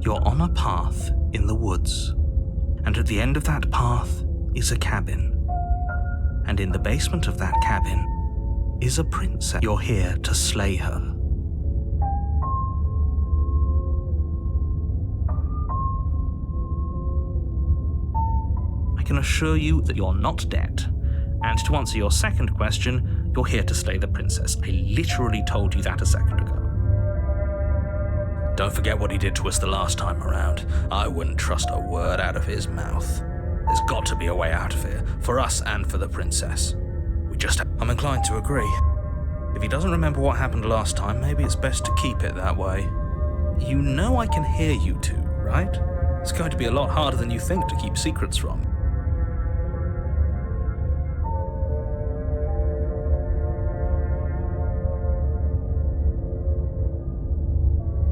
You're on a path in the woods, and at the end of that path is a cabin. And in the basement of that cabin is a princess. You're here to slay her. I can assure you that you're not dead. And to answer your second question, you're here to slay the princess. I literally told you that a second ago. Don't forget what he did to us the last time around. I wouldn't trust a word out of his mouth. There's got to be a way out of here, for us and for the princess. I'm inclined to agree. If he doesn't remember what happened last time, maybe it's best to keep it that way. You know I can hear you two, right? It's going to be a lot harder than you think to keep secrets from.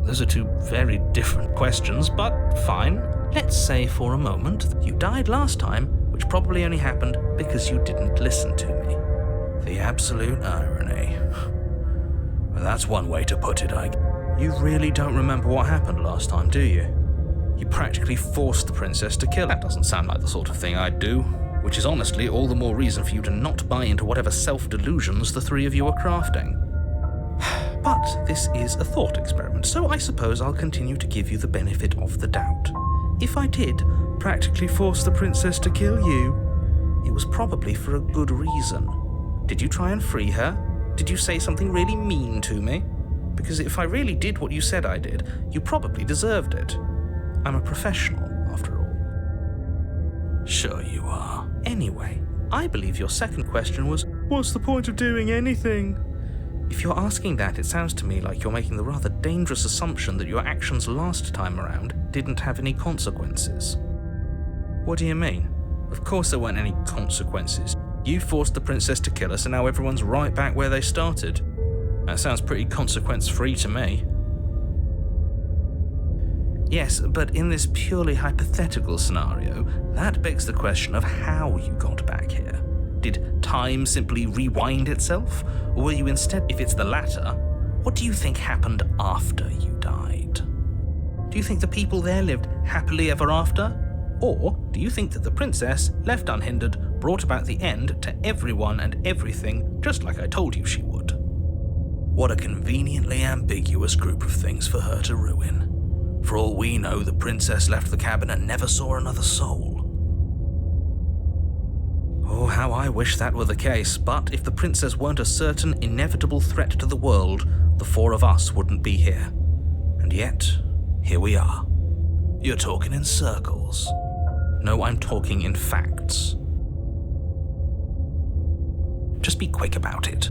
Those are two very different questions, but fine. Let's say for a moment that you died last time, which probably only happened because you didn't listen to me. The absolute irony. Well, that's one way to put it, You really don't remember what happened last time, do you? You practically forced the princess to kill her. That doesn't sound like the sort of thing I'd do, which is honestly all the more reason for you to not buy into whatever self-delusions the three of you are crafting. But this is a thought experiment, so I suppose I'll continue to give you the benefit of the doubt. If I did practically force the princess to kill you, it was probably for a good reason. Did you try and free her? Did you say something really mean to me? Because if I really did what you said I did, you probably deserved it. I'm a professional, after all. Sure you are. Anyway, I believe your second question was, what's the point of doing anything? If you're asking that, it sounds to me like you're making the rather dangerous assumption that your actions last time around didn't have any consequences. What do you mean? Of course there weren't any consequences. You forced the princess to kill us and now everyone's right back where they started. That sounds pretty consequence-free to me. Yes, but in this purely hypothetical scenario, that begs the question of how you got back here. Did time simply rewind itself? Or were you instead, if it's the latter, what do you think happened after you died? Do you think the people there lived happily ever after? Or do you think that the princess, left unhindered, brought about the end to everyone and everything, just like I told you she would? What a conveniently ambiguous group of things for her to ruin. For all we know, the princess left the cabin and never saw another soul. Oh, how I wish that were the case, but if the princess weren't a certain, inevitable threat to the world, the four of us wouldn't be here. And yet, here we are. You're talking in circles. No, I'm talking in facts. Just be quick about it.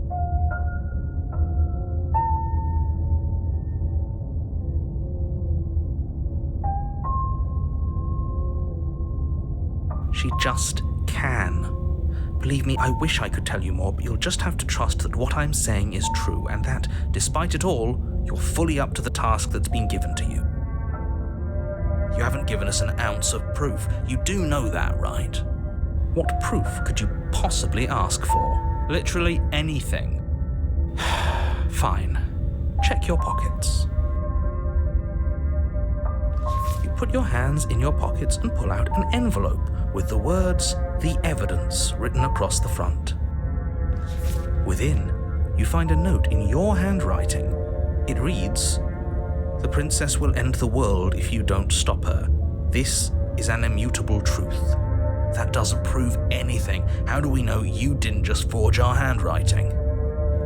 She just can. Believe me, I wish I could tell you more, but you'll just have to trust that what I'm saying is true, and that, despite it all, you're fully up to the task that's been given to you. You haven't given us an ounce of proof. You do know that, right? What proof could you possibly ask for? Literally anything. Fine. Check your pockets. You put your hands in your pockets and pull out an envelope with the words, "The Evidence," written across the front. Within, you find a note in your handwriting. It reads, "The princess will end the world if you don't stop her. This is an immutable truth." That doesn't prove anything. How do we know you didn't just forge our handwriting?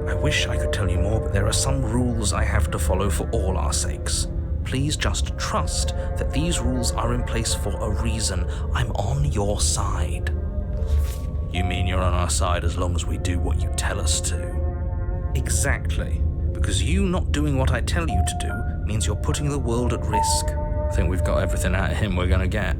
I wish I could tell you more, but there are some rules I have to follow for all our sakes. Please just trust that these rules are in place for a reason. I'm on your side. You mean you're on our side as long as we do what you tell us to? Exactly. Because you not doing what I tell you to do means you're putting the world at risk. I think we've got everything out of him we're gonna get.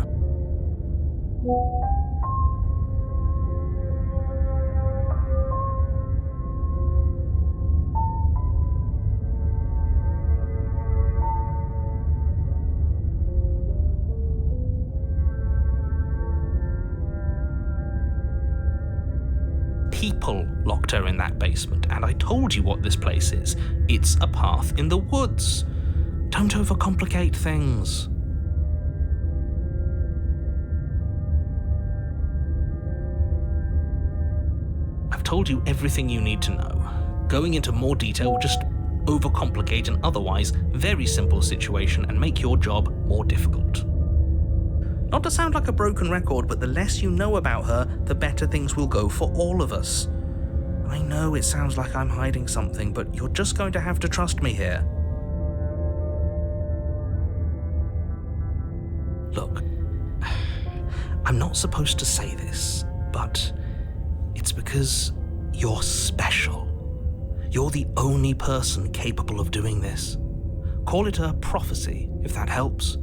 People locked her in that basement, and I told you what this place is. It's a path in the woods. Don't overcomplicate things. told you everything you need to know. Going into more detail will just overcomplicate an otherwise very simple situation and make your job more difficult. Not to sound like a broken record, but the less you know about her, the better things will go for all of us. I know it sounds like I'm hiding something, but you're just going to have to trust me here. Look, I'm not supposed to say this, but it's because you're special. You're the only person capable of doing this. Call it a prophecy, if that helps,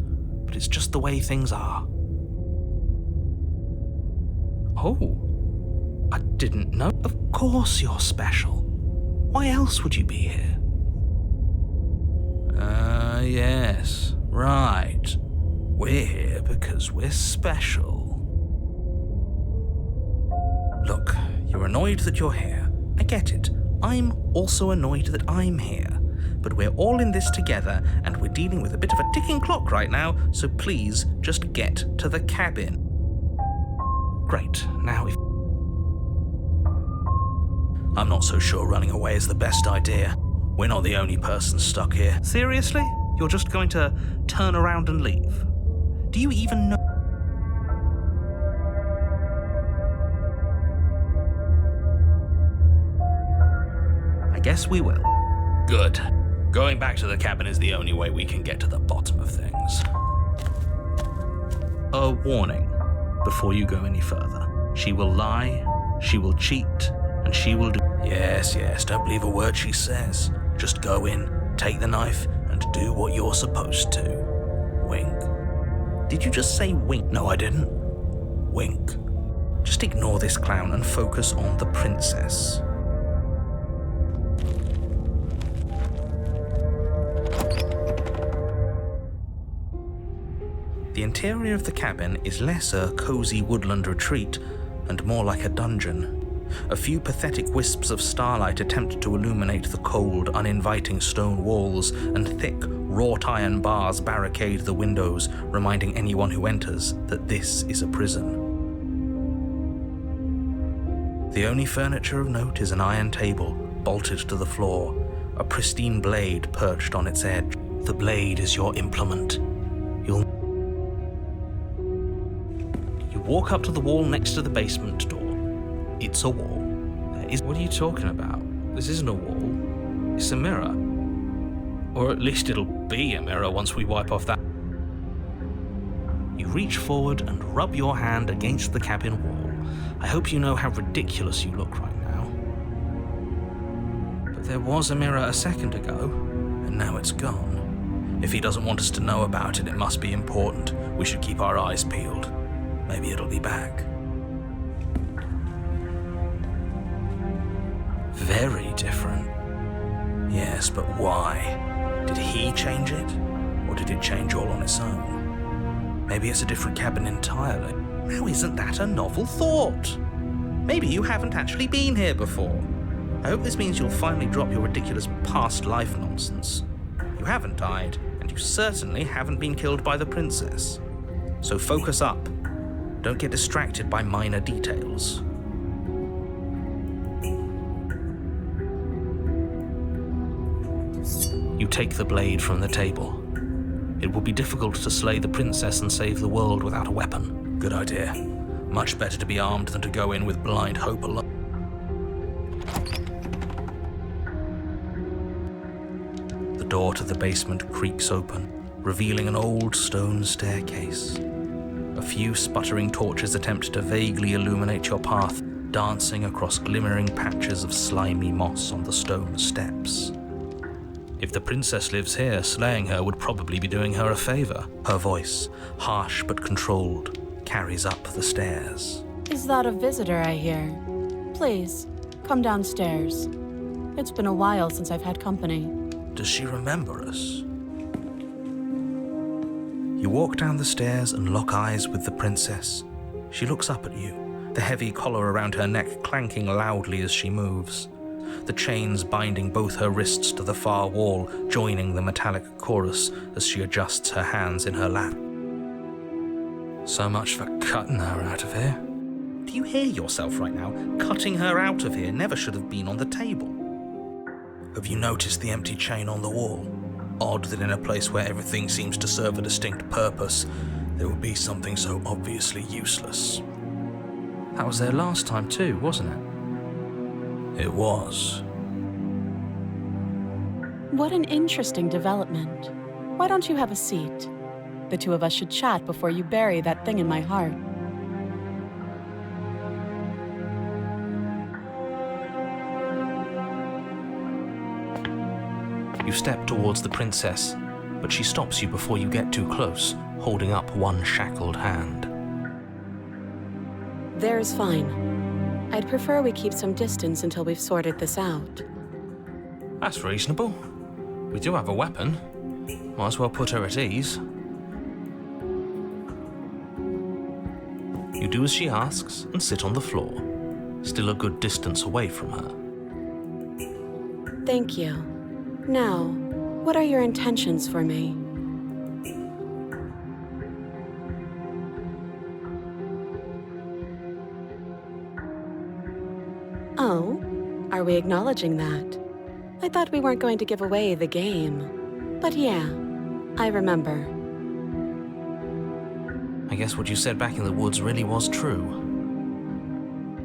but it's just the way things are. Oh, I didn't know. Of course you're special. Why else would you be here? Yes, right. We're here because we're special. Look, you're annoyed that you're here. I get it. I'm also annoyed that I'm here. But we're all in this together, and we're dealing with a bit of a ticking clock right now, so please just get to the cabin. Great, now if... I'm not so sure running away is the best idea. We're not the only person stuck here. Seriously? You're just going to turn around and leave? Do you even know? I guess we will. Good. Going back to the cabin is the only way we can get to the bottom of things. A warning before you go any further. She will lie, she will cheat, and she will do... Yes, don't believe a word she says. Just go in, take the knife, and do what you're supposed to. Wink. Did you just say wink? No, I didn't. Wink. Just ignore this clown and focus on the princess. The interior of the cabin is less a cozy woodland retreat and more like a dungeon. A few pathetic wisps of starlight attempt to illuminate the cold, uninviting stone walls, and thick, wrought iron bars barricade the windows, reminding anyone who enters that this is a prison. The only furniture of note is an iron table, bolted to the floor, a pristine blade perched on its edge. The blade is your implement. You walk up to the wall next to the basement door. It's a wall. What are you talking about? This isn't a wall. It's a mirror. Or at least it'll be a mirror once we wipe off that. You reach forward and rub your hand against the cabin wall. I hope you know how ridiculous you look right now. But there was a mirror a second ago, and now it's gone. If he doesn't want us to know about it, it must be important. We should keep our eyes peeled. Maybe it'll be back. Very different. Yes, but why? Did he change it? Or did it change all on its own? Maybe it's a different cabin entirely. Now isn't that a novel thought? Maybe you haven't actually been here before. I hope this means you'll finally drop your ridiculous past life nonsense. You haven't died, and you certainly haven't been killed by the princess. So focus up. Don't get distracted by minor details. You take the blade from the table. It will be difficult to slay the princess and save the world without a weapon. Good idea. Much better to be armed than to go in with blind hope alone. The door to the basement creaks open, revealing an old stone staircase. A few sputtering torches attempt to vaguely illuminate your path, dancing across glimmering patches of slimy moss on the stone steps. If the princess lives here, slaying her would probably be doing her a favor. Her voice, harsh but controlled, carries up the stairs. Is that a visitor I hear? Please, come downstairs. It's been a while since I've had company. Does she remember us? You walk down the stairs and lock eyes with the princess. She looks up at you, the heavy collar around her neck clanking loudly as she moves. The chains binding both her wrists to the far wall, joining the metallic chorus as she adjusts her hands in her lap. So much for cutting her out of here. Do you hear yourself right now? Cutting her out of here never should have been on the table. Have you noticed the empty chain on the wall? Odd that in a place where everything seems to serve a distinct purpose, there would be something so obviously useless. That was there last time too, wasn't it? It was. What an interesting development. Why don't you have a seat? The two of us should chat before you bury that thing in my heart. You step towards the princess, but she stops you before you get too close, holding up one shackled hand. There's fine. I'd prefer we keep some distance until we've sorted this out. That's reasonable. We do have a weapon. Might as well put her at ease. You do as she asks and sit on the floor, still a good distance away from her. Thank you. Now, what are your intentions for me? Oh, are we acknowledging that? I thought we weren't going to give away the game. But yeah, I remember. I guess what you said back in the woods really was true.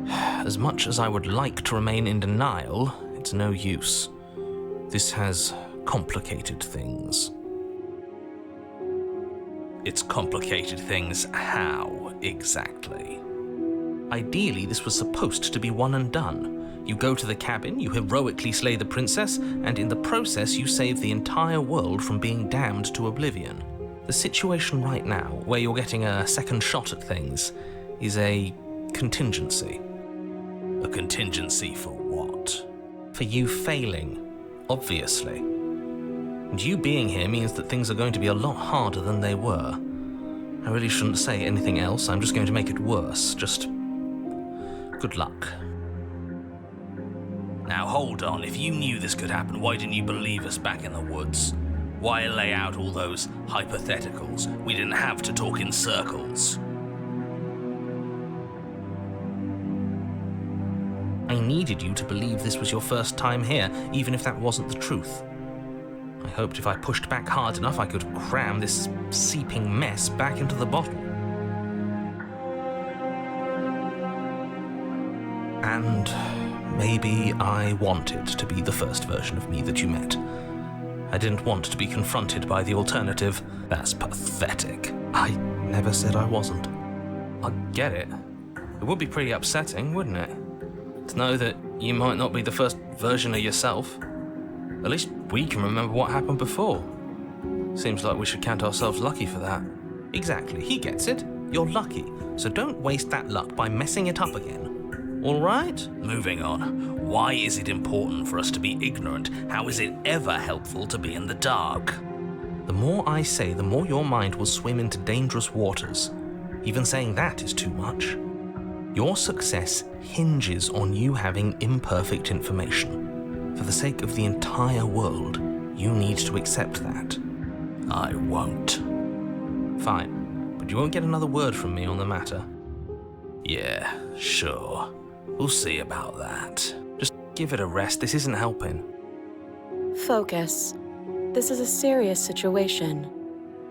As much as I would like to remain in denial, it's no use. This has complicated things. It's complicated things how, exactly? Ideally, this was supposed to be one and done. You go to the cabin, you heroically slay the princess, and in the process you save the entire world from being damned to oblivion. The situation right now, where you're getting a second shot at things, is a contingency. A contingency for what? For you failing, obviously. And you being here means that things are going to be a lot harder than they were. I really shouldn't say anything else, I'm just going to make it worse. Just good luck. Now hold on, if you knew this could happen, why didn't you believe us back in the woods? Why lay out all those hypotheticals? We didn't have to talk in circles. I needed you to believe this was your first time here, even if that wasn't the truth. I hoped if I pushed back hard enough, I could cram this seeping mess back into the bottle. And maybe I wanted to be the first version of me that you met. I didn't want to be confronted by the alternative. That's pathetic. I never said I wasn't. I get it. It would be pretty upsetting, wouldn't it? To know that you might not be the first version of yourself. At least we can remember what happened before. Seems like we should count ourselves lucky for that. Exactly, he gets it. You're lucky. So don't waste that luck by messing it up again. All right? Moving on. Why is it important for us to be ignorant? How is it ever helpful to be in the dark? The more I say, the more your mind will swim into dangerous waters. Even saying that is too much. Your success hinges on you having imperfect information. For the sake of the entire world, you need to accept that. I won't. Fine, but you won't get another word from me on the matter. Yeah, sure. We'll see about that. Just give it a rest, this isn't helping. Focus. This is a serious situation.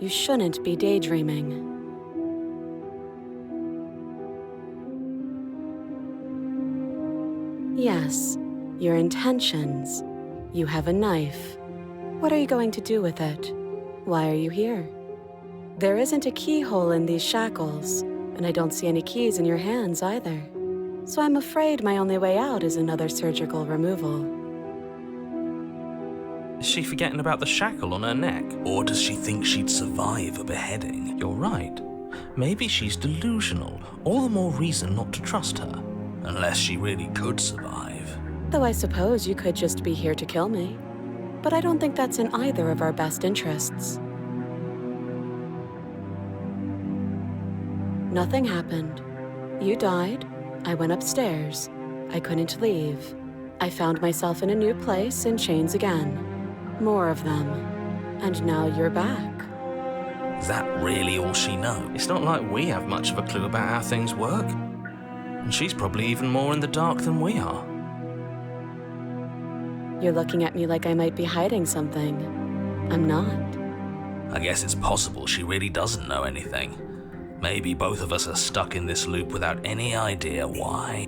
You shouldn't be daydreaming. Yes, your intentions. You have a knife. What are you going to do with it? Why are you here? There isn't a keyhole in these shackles, and I don't see any keys in your hands either. So I'm afraid my only way out is another surgical removal. Is she forgetting about the shackle on her neck? Or does she think she'd survive a beheading? You're right. Maybe she's delusional. All the more reason not to trust her. Unless she really could survive. Though I suppose you could just be here to kill me. But I don't think that's in either of our best interests. Nothing happened. You died. I went upstairs. I couldn't leave. I found myself in a new place in chains again. More of them. And now you're back. Is that really all she knows? It's not like we have much of a clue about how things work. And she's probably even more in the dark than we are. You're looking at me like I might be hiding something. I'm not. I guess it's possible she really doesn't know anything. Maybe both of us are stuck in this loop without any idea why.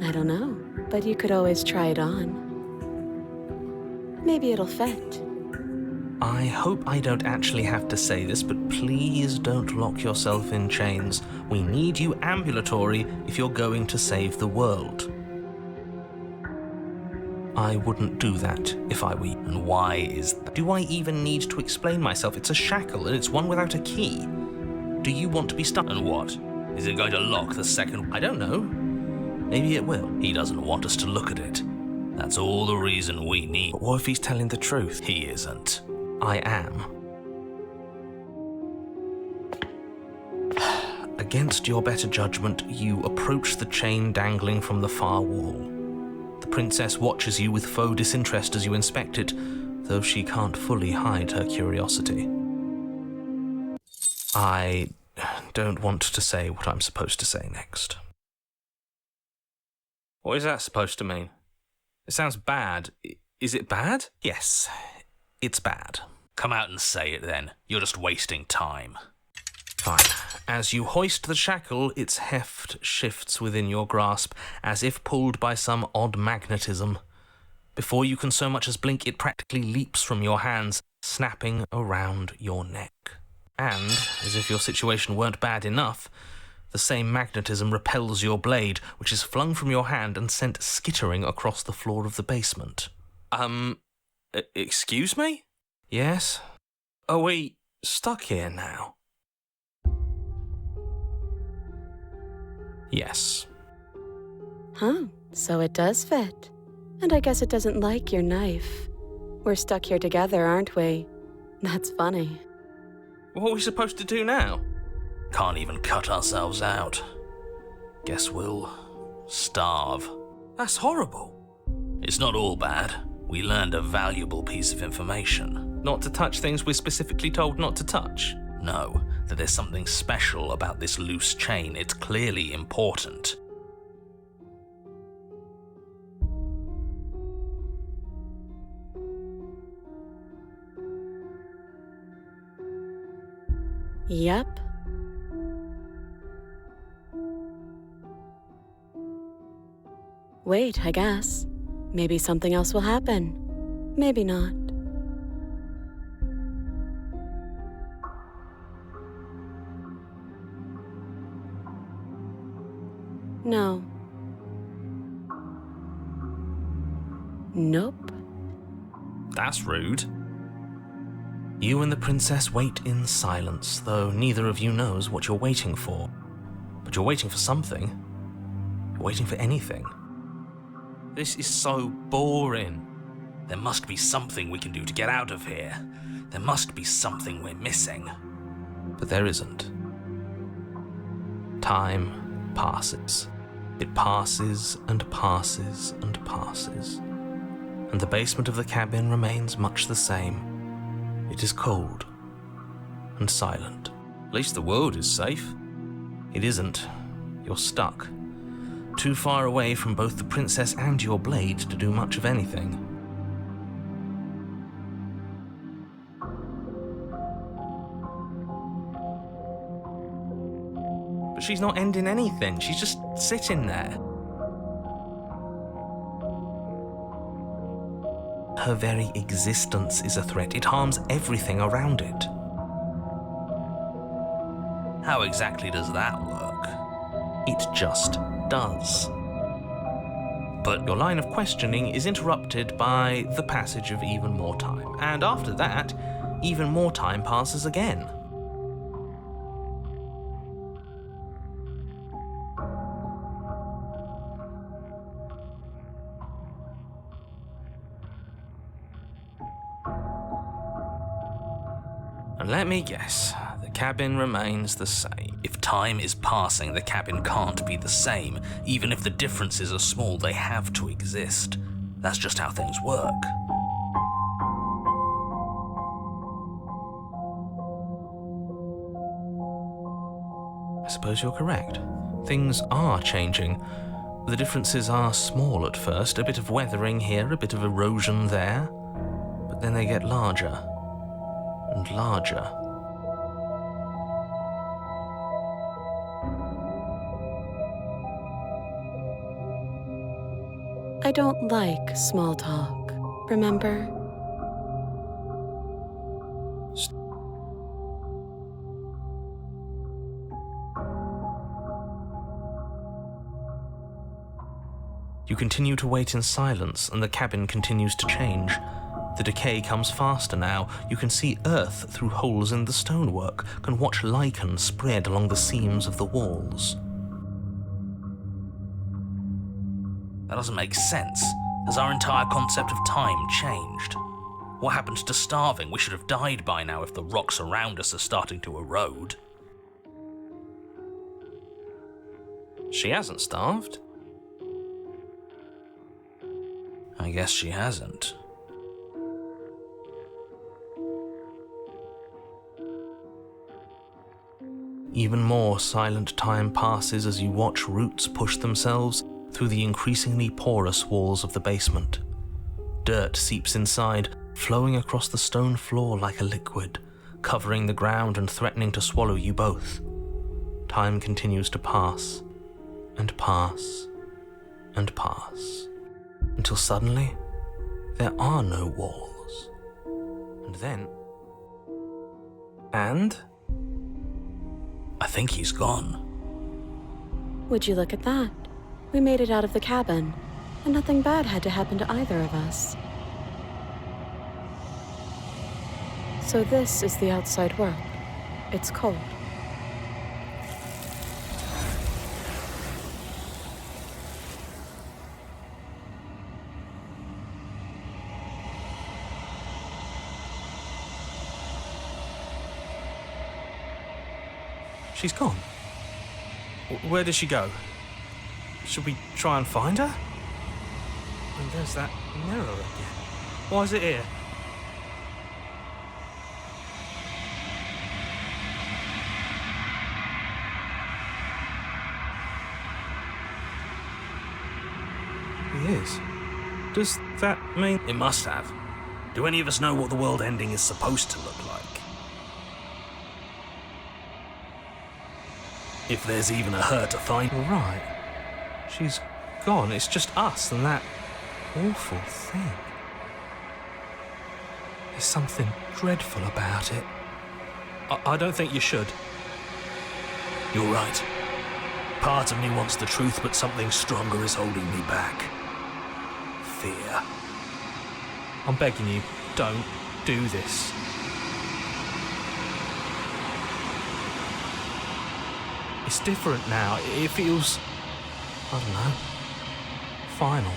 I don't know, but you could always try it on. Maybe it'll fit. I hope I don't actually have to say this, but please don't lock yourself in chains. We need you ambulatory if you're going to save the world. I wouldn't do that if I were you. And why is that? Do I even need to explain myself? It's a shackle and it's one without a key. Do you want to be stuck? And what? Is it going to lock the second? I don't know. Maybe it will. He doesn't want us to look at it. That's all the reason we need. But what if he's telling the truth? He isn't. I am. Against your better judgment, you approach the chain dangling from the far wall. The princess watches you with faux disinterest as you inspect it, though she can't fully hide her curiosity. I don't want to say what I'm supposed to say next. What is that supposed to mean? It sounds bad. Is it bad? Yes, it's bad. Come out and say it then. You're just wasting time. Fine. As you hoist the shackle, its heft shifts within your grasp, as if pulled by some odd magnetism. Before you can so much as blink, it practically leaps from your hands, snapping around your neck. And, as if your situation weren't bad enough, the same magnetism repels your blade, which is flung from your hand and sent skittering across the floor of the basement. Excuse me? Yes? Are we stuck here now? Yes. Huh, so it does fit. And I guess it doesn't like your knife. We're stuck here together, aren't we? That's funny. What are we supposed to do now? Can't even cut ourselves out. Guess we'll starve. That's horrible. It's not all bad. We learned a valuable piece of information. Not to touch things we're specifically told not to touch? No, that there's something special about this loose chain. It's clearly important. Yep. Wait, I guess. Maybe something else will happen. Maybe not. No. Nope. That's rude. You and the princess wait in silence, though neither of you knows what you're waiting for. But you're waiting for something. You're waiting for anything. This is so boring. There must be something we can do to get out of here. There must be something we're missing. But there isn't. Time passes. It passes and passes and passes. And the basement of the cabin remains much the same. It is cold and silent. At least the world is safe. It isn't. You're stuck. Too far away from both the princess and your blade to do much of anything. But she's not ending anything. She's just sitting there. Her very existence is a threat. It harms everything around it. How exactly does that work? It just does. But your line of questioning is interrupted by the passage of even more time. And after that, even more time passes again. And let me guess, the cabin remains the same. If time is passing, the cabin can't be the same. Even if the differences are small, they have to exist. That's just how things work. suppose you're correct. Things are changing. The differences are small at first, a bit of weathering here, a bit of erosion there, but then they get larger and larger. I don't like small talk, remember? You continue to wait in silence, and the cabin continues to change. The decay comes faster now. You can see earth through holes in the stonework, can watch lichen spread along the seams of the walls. That doesn't make sense. Has our entire concept of time changed? What happened to starving? We should have died by now if the rocks around us are starting to erode. She hasn't starved. I guess she hasn't. Even more silent time passes as you watch roots push themselves through the increasingly porous walls of the basement. Dirt seeps inside, flowing across the stone floor like a liquid, covering the ground and threatening to swallow you both. Time continues to pass, and pass, and pass, until suddenly there are no walls. And then... And? I think he's gone. Would you look at that? We made it out of the cabin, and nothing bad had to happen to either of us. So this is the outside world. It's cold. She's gone. Where did she go? Should we try and find her? And there's that mirror again. Why is it here? He is. Does that mean... It must have. Do any of us know what the world ending is supposed to look like? If there's even a her to find... Right. She's gone. It's just us and that awful thing. There's something dreadful about it. I don't think you should. You're right. Part of me wants the truth, but something stronger is holding me back. Fear. I'm begging you, don't do this. It's different now. It feels... I don't know. Final.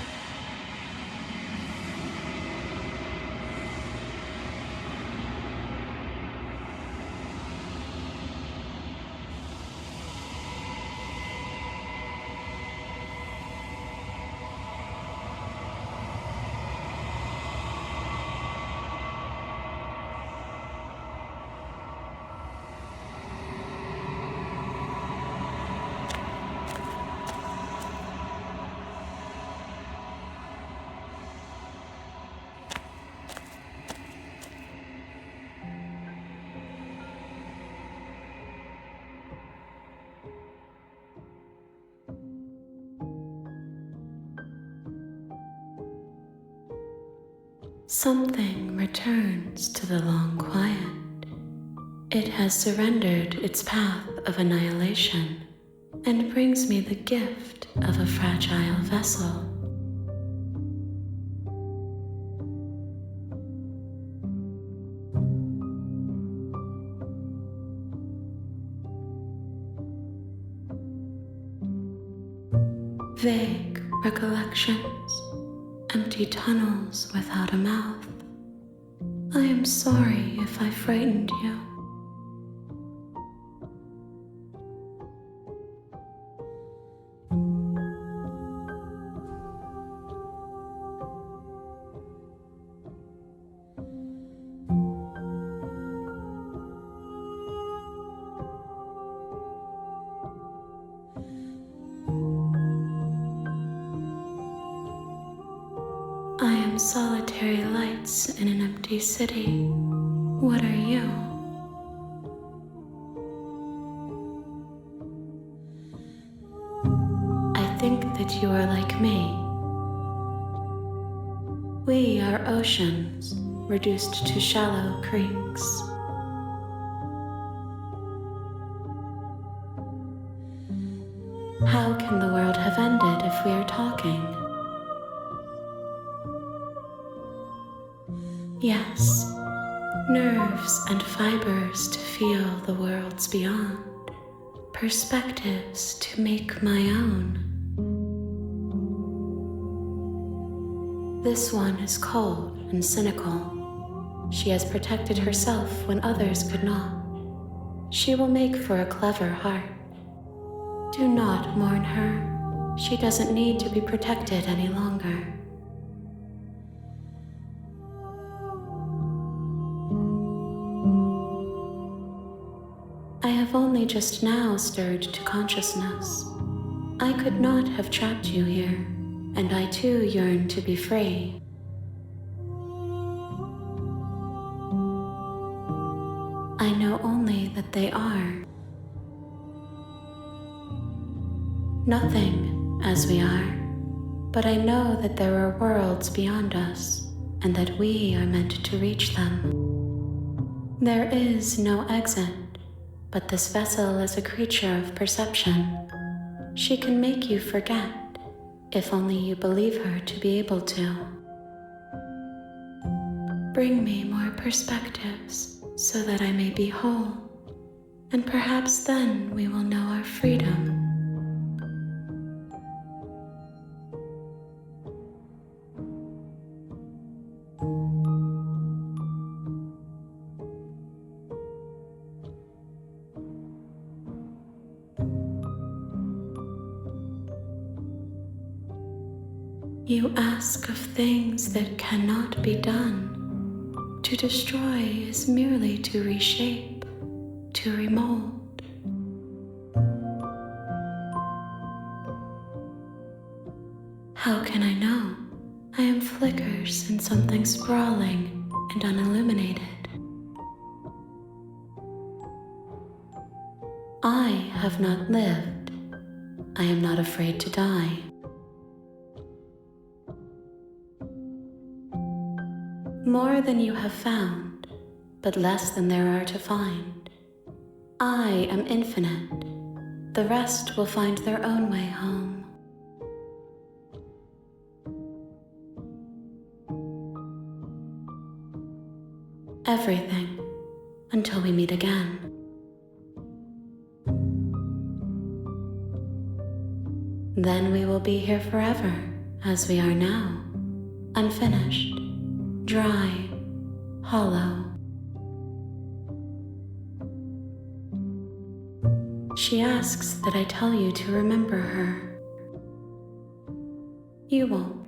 Something returns to the long quiet. It has surrendered its path of annihilation and brings me the gift of a fragile vessel. Vague recollections, empty tunnels without a mouth. I am sorry if I frightened you. I am solitary lights in an empty city. What are you? I think that you are like me. We are oceans, reduced to shallow creeks. How can the world have ended if we are talking? Yes, nerves and fibers to feel the worlds beyond, perspectives to make my own. This one is cold and cynical. She has protected herself when others could not. She will make for a clever heart. Do not mourn her. She doesn't need to be protected any longer. I have only just now stirred to consciousness. I could not have trapped you here, and I too yearn to be free. I know only that they are. Nothing as we are, but I know that there are worlds beyond us, and that we are meant to reach them. There is no exit, but this vessel is a creature of perception. She can make you forget, if only you believe her to be able to. Bring me more perspectives so that I may be whole, and perhaps then we will know our freedom. You ask of things that cannot be done. To destroy is merely to reshape, to remold. How can I know? I am flickers in something sprawling and unilluminated. I have not lived. I am not afraid to die. More than you have found, but less than there are to find. I am infinite. The rest will find their own way home. Everything, until we meet again. Then we will be here forever, as we are now, unfinished, dry, hollow. She asks that I tell you to remember her. You won't.